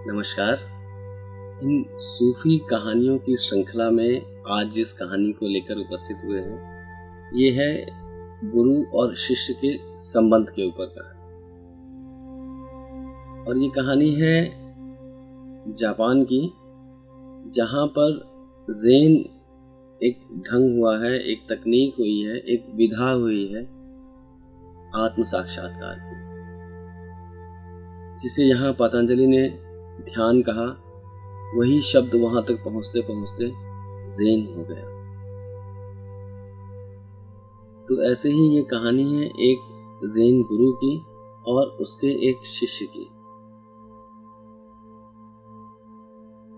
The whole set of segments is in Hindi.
नमस्कार। इन सूफी कहानियों की श्रृंखला में आज जिस कहानी को लेकर उपस्थित हुए हैं ये है गुरु और शिष्य के संबंध के ऊपर कहानी। और ये कहानी है जापान की, जहाँ पर ज़ेन एक ढंग हुआ है, एक तकनीक हुई है, एक विधा हुई है आत्म साक्षात्कार की, जिसे यहाँ पतंजलि ने ध्यान कहा। वही शब्द वहां तक पहुंचते पहुंचते ज़ेन हो गया। तो ऐसे ही ये कहानी है एक ज़ेन गुरु की और उसके एक शिष्य की।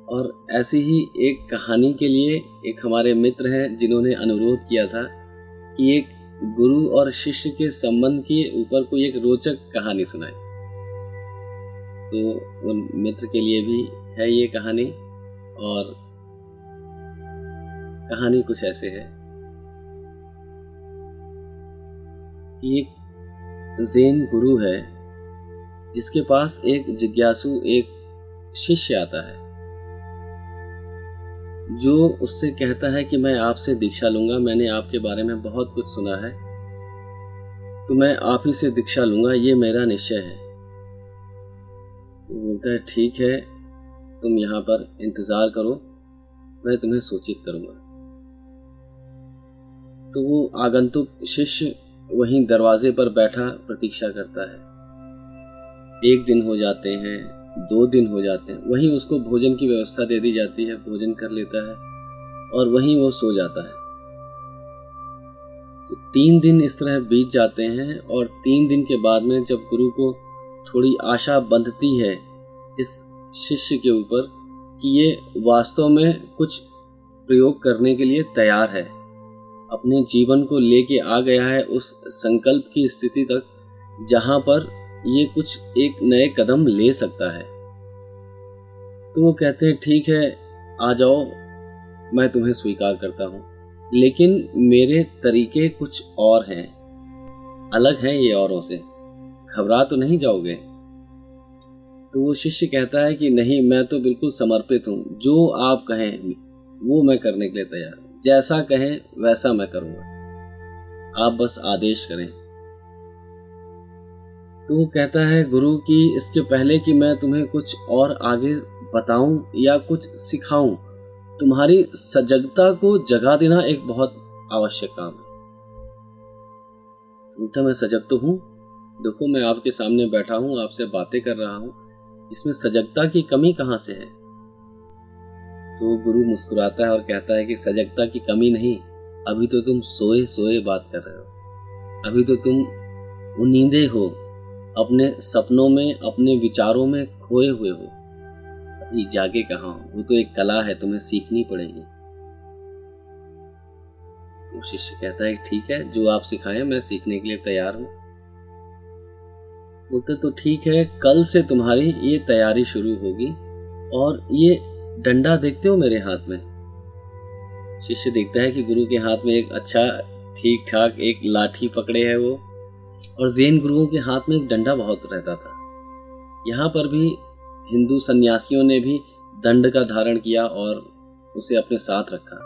और ऐसी ही एक कहानी के लिए एक हमारे मित्र हैं जिन्होंने अनुरोध किया था कि एक गुरु और शिष्य के संबंध के ऊपर कोई एक रोचक कहानी सुनाए। तो उन मित्र के लिए भी है ये कहानी। और कहानी कुछ ऐसे है कि एक ज़ेन गुरु है जिसके पास एक जिज्ञासु एक शिष्य आता है, जो उससे कहता है कि मैं आपसे दीक्षा लूंगा, मैंने आपके बारे में बहुत कुछ सुना है, तो मैं आप ही से दीक्षा लूंगा, ये मेरा निश्चय है। तो बोलता है ठीक है, तुम यहाँ पर इंतज़ार करो, मैं तुम्हें सूचित करूँगा। तो वो आगंतुक शिष्य वहीं दरवाजे पर बैठा प्रतीक्षा करता है। 1 दिन हो जाते हैं, 2 दिन हो जाते हैं, वहीं उसको भोजन की व्यवस्था दे दी जाती है, भोजन कर लेता है और वहीं वो सो जाता है। तो 3 दिन इस तरह बीत जाते हैं और 3 दिन के बाद में जब गुरु को थोड़ी आशा बंधती है इस शिष्य के ऊपर कि ये वास्तव में कुछ प्रयोग करने के लिए तैयार है, अपने जीवन को लेके आ गया है उस संकल्प की स्थिति तक जहां पर ये कुछ एक नए कदम ले सकता है, तो वो कहते हैं ठीक है, आ जाओ, मैं तुम्हें स्वीकार करता हूँ, लेकिन मेरे तरीके कुछ और हैं, अलग हैं ये औरों से, घबरा तो नहीं जाओगे? तो वो शिष्य कहता है कि नहीं, मैं तो बिल्कुल समर्पित हूँ, जो आप कहें वो मैं करने के लिए तैयार हूँ, जैसा कहें वैसा मैं करूँगा, आप बस आदेश करें। तो वो कहता है गुरु कि इसके पहले कि मैं तुम्हें कुछ और आगे बताऊं या कुछ सिखाऊं, तुम्हारी सजगता को जगा देना एक बहुत आवश्यक काम है। बोलता मैं सजग तो हूँ, देखो मैं आपके सामने बैठा हूँ, आपसे बातें कर रहा हूँ, इसमें सजगता की कमी कहाँ से है? तो गुरु मुस्कुराता है और कहता है कि सजगता की कमी नहीं, अभी तो तुम सोए सोए बात कर रहे हो, अभी तो तुम उन्नींदे हो, अपने सपनों में अपने विचारों में खोए हुए हो, अभी जागे कहाँ हो? वो तो एक कला है, तुम्हें सीखनी पड़ेगी। तो शिष्य कहता है ठीक है, जो आप सिखाएं मैं सीखने के लिए तैयार हूँ। बोलते तो ठीक है, कल से तुम्हारी ये तैयारी शुरू होगी। और ये डंडा देखते हो मेरे हाथ में? शिष्य देखता है कि गुरु के हाथ में एक अच्छा ठीक ठाक एक लाठी पकड़े है वो, और ज़ेन गुरुओं के हाथ में एक डंडा बहुत रहता था। यहाँ पर भी हिंदू सन्यासियों ने भी दंड का धारण किया और उसे अपने साथ रखा।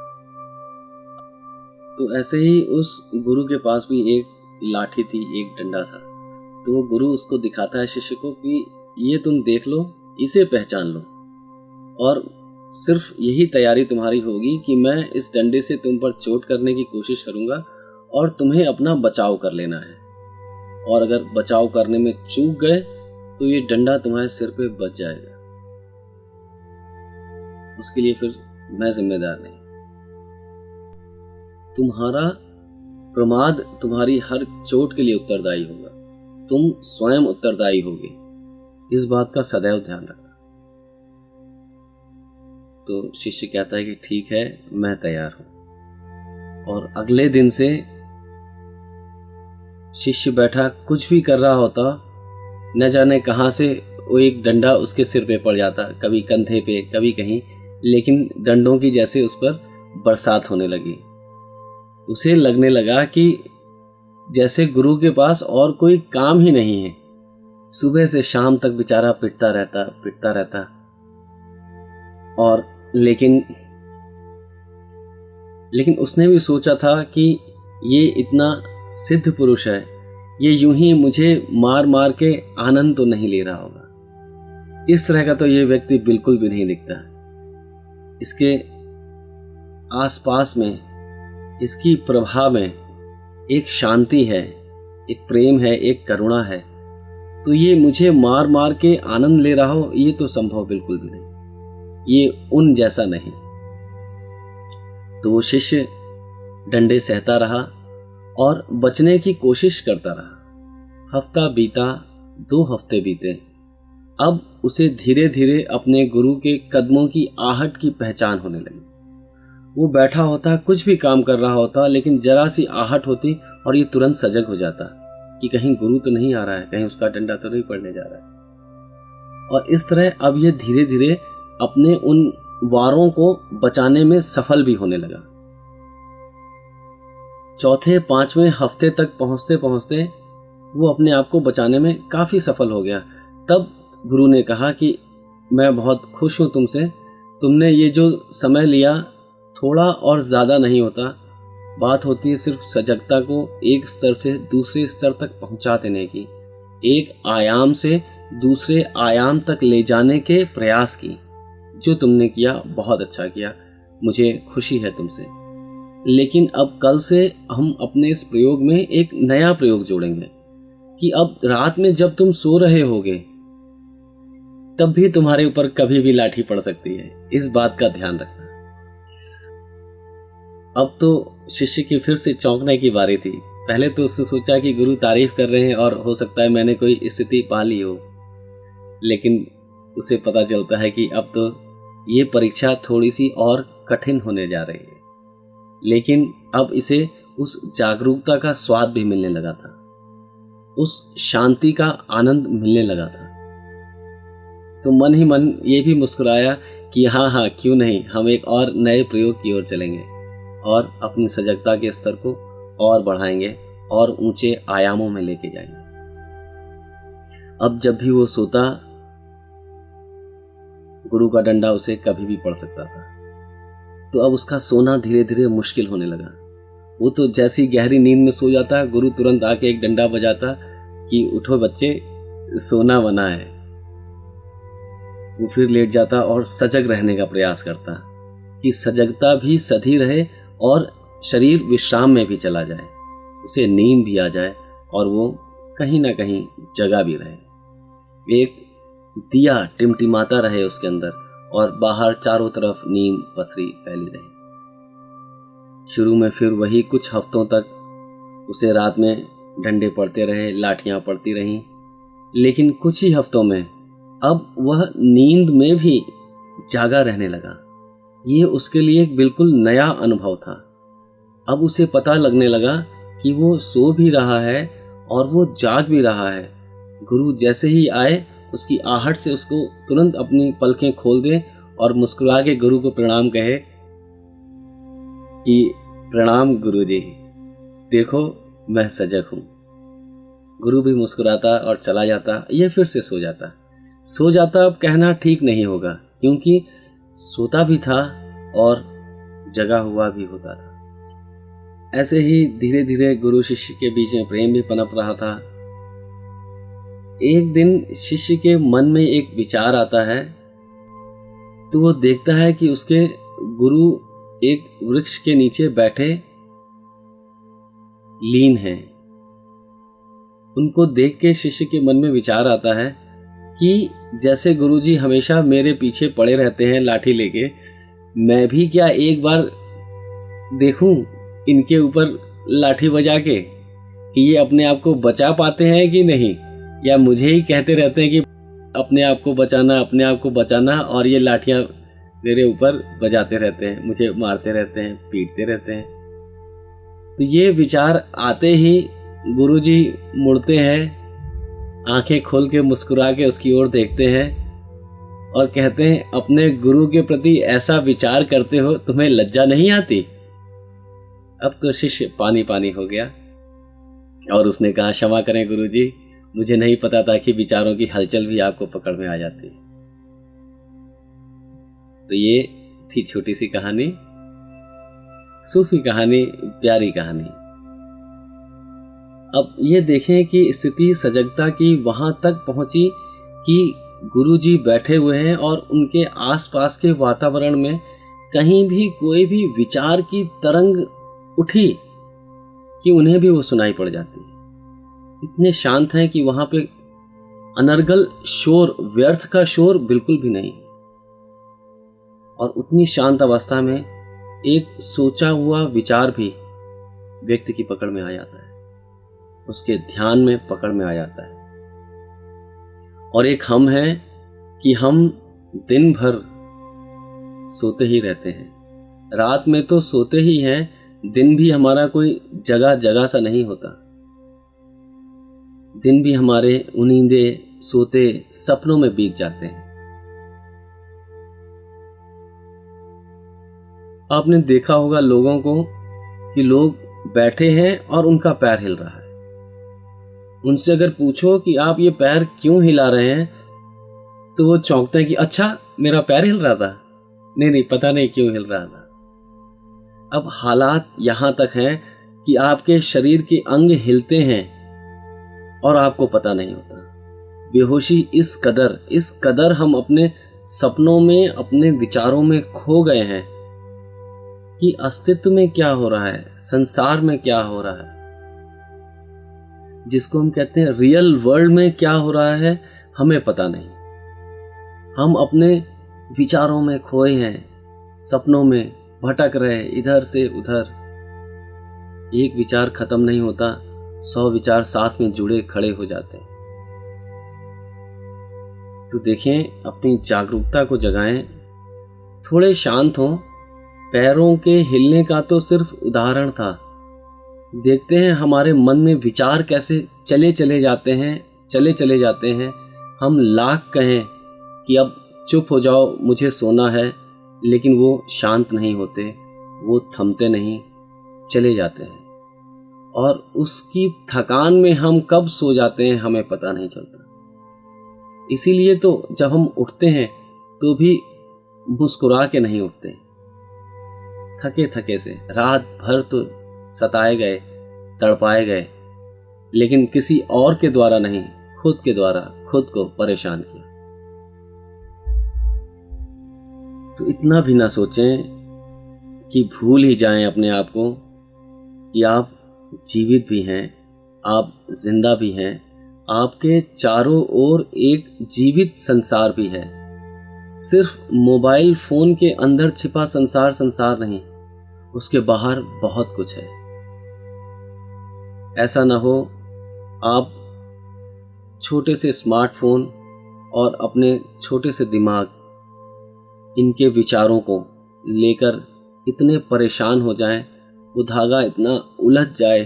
तो ऐसे ही उस गुरु के पास भी एक लाठी थी, एक डंडा था। तो वो गुरु उसको दिखाता है शिष्य को कि ये तुम देख लो, इसे पहचान लो, और सिर्फ यही तैयारी तुम्हारी होगी कि मैं इस डंडे से तुम पर चोट करने की कोशिश करूंगा और तुम्हें अपना बचाव कर लेना है, और अगर बचाव करने में चूक गए तो ये डंडा तुम्हारे सिर पे बच जाएगा, उसके लिए फिर मैं जिम्मेदार नहीं। तुम्हारा प्रमाद तुम्हारी हर चोट के लिए उत्तरदायी होगा, तुम स्वयं उत्तरदायी होगे, इस बात का सदैव ध्यान रखना। तो शिष्य कहता है कि ठीक है, मैं तैयार हूं। और अगले दिन से शिष्य बैठा कुछ भी कर रहा होता, न जाने कहां से वो एक डंडा उसके सिर पे पड़ जाता, कभी कंधे पे, कभी कहीं, लेकिन डंडों की जैसे उस पर बरसात होने लगी। उसे लगने लगा कि जैसे गुरु के पास और कोई काम ही नहीं है, सुबह से शाम तक बेचारा पिटता रहता, और लेकिन उसने भी सोचा था कि ये इतना सिद्ध पुरुष है, ये यूं ही मुझे मार मार के आनंद तो नहीं ले रहा होगा। इस तरह का तो ये व्यक्ति बिल्कुल भी नहीं दिखता। इसके आसपास में, इसकी प्रभा में एक शांति है, एक प्रेम है, एक करुणा है। तो ये मुझे मार मार के आनंद ले रहा हो, ये तो संभव बिल्कुल भी नहीं, ये उन जैसा नहीं। तो वो शिष्य डंडे सहता रहा और बचने की कोशिश करता रहा। हफ्ता बीता, 2 हफ्ते बीते। अब उसे धीरे धीरे अपने गुरु के कदमों की आहट की पहचान होने लगी। वो बैठा होता, कुछ भी काम कर रहा होता, लेकिन जरा सी आहट होती और ये तुरंत सजग हो जाता कि कहीं गुरु तो नहीं आ रहा है, कहीं उसका डंडा तो नहीं पड़ने जा रहा है। और इस तरह अब ये धीरे धीरे अपने उन वारों को बचाने में सफल भी होने लगा। 4-5वें हफ्ते तक पहुंचते पहुंचते वो अपने आप को बचाने में काफी सफल हो गया। तब गुरु ने कहा कि मैं बहुत खुश हूं तुमसे, तुमने ये जो समय लिया थोड़ा और ज्यादा नहीं होता, बात होती है सिर्फ सजगता को एक स्तर से दूसरे स्तर तक पहुंचा देने की, एक आयाम से दूसरे आयाम तक ले जाने के प्रयास की। जो तुमने किया बहुत अच्छा किया, मुझे खुशी है तुमसे। लेकिन अब कल से हम अपने इस प्रयोग में एक नया प्रयोग जोड़ेंगे कि अब रात में जब तुम सो रहे होगे तब भी तुम्हारे ऊपर कभी भी लाठी पड़ सकती है, इस बात का ध्यान रखना। अब तो शिष्य की फिर से चौंकने की बारी थी। पहले तो उसने सोचा कि गुरु तारीफ कर रहे हैं और हो सकता है मैंने कोई स्थिति पा ली हो, लेकिन उसे पता चलता है कि अब तो ये परीक्षा थोड़ी सी और कठिन होने जा रही है। लेकिन अब इसे उस जागरूकता का स्वाद भी मिलने लगा था, उस शांति का आनंद मिलने लगा था। तो मन ही मन ये भी मुस्कुराया कि हाँ क्यों नहीं, हम एक और नए प्रयोग की ओर चलेंगे और अपनी सजगता के स्तर को और बढ़ाएंगे और ऊंचे आयामों में लेके जाएंगे। अब जब भी वो सोता, गुरु का डंडा उसे कभी भी पड़ सकता था। तो अब उसका सोना धीरे धीरे मुश्किल होने लगा। वो तो जैसी गहरी नींद में सो जाता, गुरु तुरंत आके एक डंडा बजाता कि उठो बच्चे, सोना बना है। वो फिर लेट जाता और सजग रहने का प्रयास करता कि सजगता भी सधी रहे और शरीर विश्राम में भी चला जाए, उसे नींद भी आ जाए और वो कहीं ना कहीं जगा भी रहे। एक दिया टिमटिमाता रहे उसके अंदर और बाहर चारों तरफ नींद पसरी फैली रही। शुरू में फिर वही कुछ हफ्तों तक उसे रात में डंडे पड़ते रहे, लाठियां पड़ती रहीं, लेकिन कुछ ही हफ्तों में अब वह नींद में भी जागा रहने लगा। ये उसके लिए एक बिल्कुल नया अनुभव था। अब उसे पता लगने लगा कि वो सो भी रहा है और वो जाग भी रहा है। गुरु जैसे ही आए उसकी आहट से उसको तुरंत अपनी पलकें खोल दे और मुस्कुरा के गुरु को प्रणाम कहे कि प्रणाम गुरुजी, देखो मैं सजग हूं। गुरु भी मुस्कुराता और चला जाता। ये फिर से सो जाता। अब कहना ठीक नहीं होगा, क्योंकि सोता भी था और जगा हुआ भी होता था। ऐसे ही धीरे धीरे गुरु शिष्य के बीच में प्रेम भी पनप रहा था। एक दिन शिष्य के मन में एक विचार आता है, तो वो देखता है कि उसके गुरु एक वृक्ष के नीचे बैठे लीन हैं। उनको देख के शिष्य के मन में विचार आता है कि जैसे गुरुजी हमेशा मेरे पीछे पड़े रहते हैं लाठी लेके, मैं भी क्या एक बार देखूं इनके ऊपर लाठी बजा के कि ये अपने आप को बचा पाते हैं कि नहीं, या मुझे ही कहते रहते हैं कि अपने आप को बचाना और ये लाठियां मेरे ऊपर बजाते रहते हैं, मुझे मारते रहते हैं, पीटते रहते हैं। तो ये विचार आते ही गुरुजी मुड़ते हैं, आंखें खोल के मुस्कुरा के उसकी ओर देखते हैं और कहते हैं, अपने गुरु के प्रति ऐसा विचार करते हो, तुम्हें लज्जा नहीं आती? अब तो शिष्य पानी पानी हो गया और उसने कहा, क्षमा करें गुरुजी, मुझे नहीं पता था कि विचारों की हलचल भी आपको पकड़ में आ जाती है। तो ये थी छोटी सी कहानी, सूफी कहानी, प्यारी कहानी। अब ये देखें कि स्थिति सजगता की वहां तक पहुंची कि गुरुजी बैठे हुए हैं और उनके आसपास के वातावरण में कहीं भी कोई भी विचार की तरंग उठी कि उन्हें भी वो सुनाई पड़ जाती है। इतने शांत हैं कि वहां पे अनर्गल शोर, व्यर्थ का शोर बिल्कुल भी नहीं। और उतनी शांत अवस्था में एक सोचा हुआ विचार भी व्यक्ति की पकड़ में आ जाता है, उसके ध्यान में पकड़ में आ जाता है। और एक हम है कि हम दिन भर सोते ही रहते हैं, रात में तो सोते ही हैं, दिन भी हमारा कोई जगह जगह सा नहीं होता। दिन भी हमारे उनींदे सोते सपनों में बीत जाते हैं। आपने देखा होगा लोगों को कि लोग बैठे हैं और उनका पैर हिल रहा है। उनसे अगर पूछो कि आप ये पैर क्यों हिला रहे हैं, तो वो चौंकते हैं कि अच्छा मेरा पैर हिल रहा था, नहीं पता नहीं क्यों हिल रहा था। अब हालात यहां तक हैं कि आपके शरीर के अंग हिलते हैं और आपको पता नहीं होता। बेहोशी इस कदर हम अपने सपनों में, अपने विचारों में खो गए हैं कि अस्तित्व में क्या हो रहा है, संसार में क्या हो रहा है, जिसको हम कहते हैं रियल वर्ल्ड में क्या हो रहा है, हमें पता नहीं। हम अपने विचारों में खोए हैं, सपनों में भटक रहे इधर से उधर। एक विचार खत्म नहीं होता, 100 विचार साथ में जुड़े खड़े हो जाते हैं। तो देखें, अपनी जागरूकता को जगाएं, थोड़े शांत हों। पैरों के हिलने का तो सिर्फ उदाहरण था। देखते हैं हमारे मन में विचार कैसे चले जाते हैं। हम लाख कहें कि अब चुप हो जाओ, मुझे सोना है, लेकिन वो शांत नहीं होते, वो थमते नहीं, चले जाते हैं। और उसकी थकान में हम कब सो जाते हैं हमें पता नहीं चलता। इसीलिए तो जब हम उठते हैं तो भी मुस्कुरा के नहीं उठते, थके से। रात भर तो सताए गए, तड़पाए गए, लेकिन किसी और के द्वारा नहीं, खुद के द्वारा खुद को परेशान किया। तो इतना भी ना सोचें कि भूल ही जाएं अपने आप को कि आप जीवित भी हैं, आप जिंदा भी हैं, आपके चारों ओर एक जीवित संसार भी है। सिर्फ मोबाइल फोन के अंदर छिपा संसार नहीं, उसके बाहर बहुत कुछ है। ऐसा ना हो आप छोटे से स्मार्टफोन और अपने छोटे से दिमाग, इनके विचारों को लेकर इतने परेशान हो जाएं, वो धागा इतना उलझ जाए,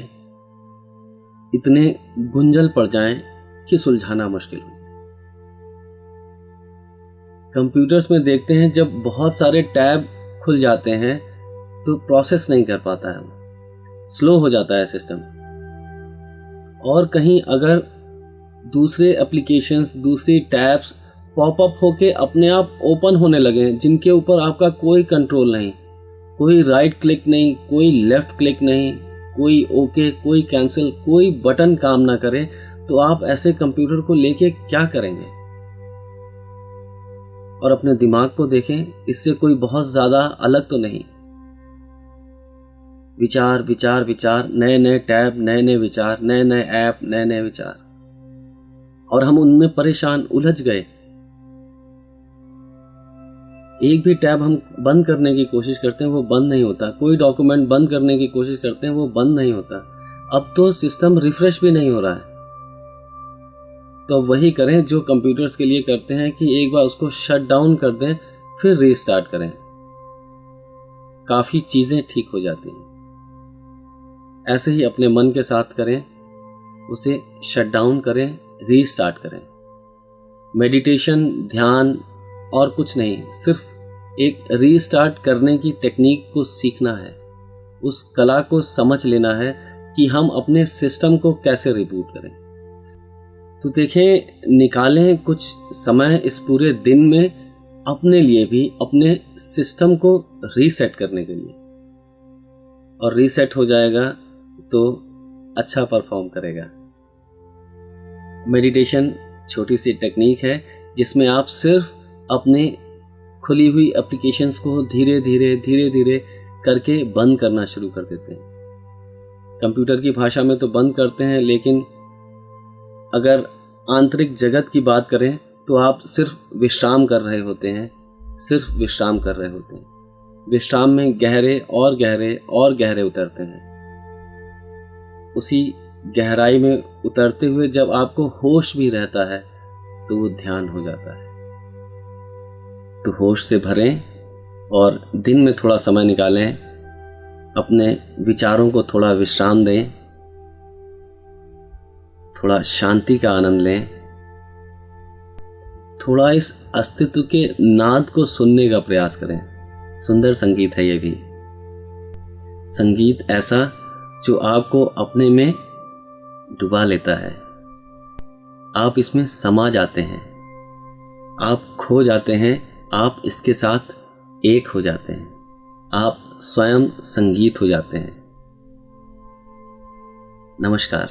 इतने गुंजल पड़ जाएं कि सुलझाना मुश्किल हो जाए। कंप्यूटर्स में देखते हैं जब बहुत सारे टैब खुल जाते हैं तो प्रोसेस नहीं कर पाता है, स्लो हो जाता है सिस्टम। और कहीं अगर दूसरे एप्लीकेशंस, दूसरी टैब्स पॉपअप होके अपने आप ओपन होने लगे, जिनके ऊपर आपका कोई कंट्रोल नहीं, कोई राइट क्लिक नहीं, कोई लेफ्ट क्लिक नहीं, कोई ओके, कोई कैंसिल, कोई बटन काम ना करे, तो आप ऐसे कंप्यूटर को लेके क्या करेंगे? और अपने दिमाग को देखें, इससे कोई बहुत ज्यादा अलग तो नहीं। विचार विचार विचार, नए नए टैब, नए नए विचार, नए नए ऐप, नए नए विचार, और हम उनमें परेशान, उलझ गए। एक भी टैब हम बंद करने की कोशिश करते हैं वो बंद नहीं होता, कोई डॉक्यूमेंट बंद करने की कोशिश करते हैं वो बंद नहीं होता। अब तो सिस्टम रिफ्रेश भी नहीं हो रहा है। तो वही करें जो कंप्यूटर्स के लिए करते हैं कि एक बार उसको शट डाउन कर दें, फिर रीस्टार्ट करें, काफी चीजें ठीक हो जाती हैं। ऐसे ही अपने मन के साथ करें, उसे शट डाउन करें, रीस्टार्ट करें। मेडिटेशन, ध्यान और कुछ नहीं, सिर्फ एक रीस्टार्ट करने की टेक्निक को सीखना है, उस कला को समझ लेना है कि हम अपने सिस्टम को कैसे रिबूट करें। तो देखें, निकालें कुछ समय इस पूरे दिन में अपने लिए भी, अपने सिस्टम को रीसेट करने के लिए, और रीसेट हो जाएगा तो अच्छा परफॉर्म करेगा। मेडिटेशन छोटी सी टेक्निक है जिसमें आप सिर्फ अपने खुली हुई एप्लीकेशंस को धीरे धीरे करके बंद करना शुरू कर देते हैं। कंप्यूटर की भाषा में तो बंद करते हैं, लेकिन अगर आंतरिक जगत की बात करें तो आप सिर्फ विश्राम कर रहे होते हैं, सिर्फ विश्राम कर रहे होते हैं। विश्राम में गहरे और गहरे और गहरे उतरते हैं। उसी गहराई में उतरते हुए जब आपको होश भी रहता है तो वो ध्यान हो जाता है। तो होश से भरें और दिन में थोड़ा समय निकालें, अपने विचारों को थोड़ा विश्राम दें, थोड़ा शांति का आनंद लें, थोड़ा इस अस्तित्व के नाद को सुनने का प्रयास करें। सुंदर संगीत है ये भी, संगीत ऐसा जो आपको अपने में डुबा लेता है। आप इसमें समा जाते हैं, आप खो जाते हैं, आप इसके साथ एक हो जाते हैं, आप स्वयं संगीत हो जाते हैं। नमस्कार।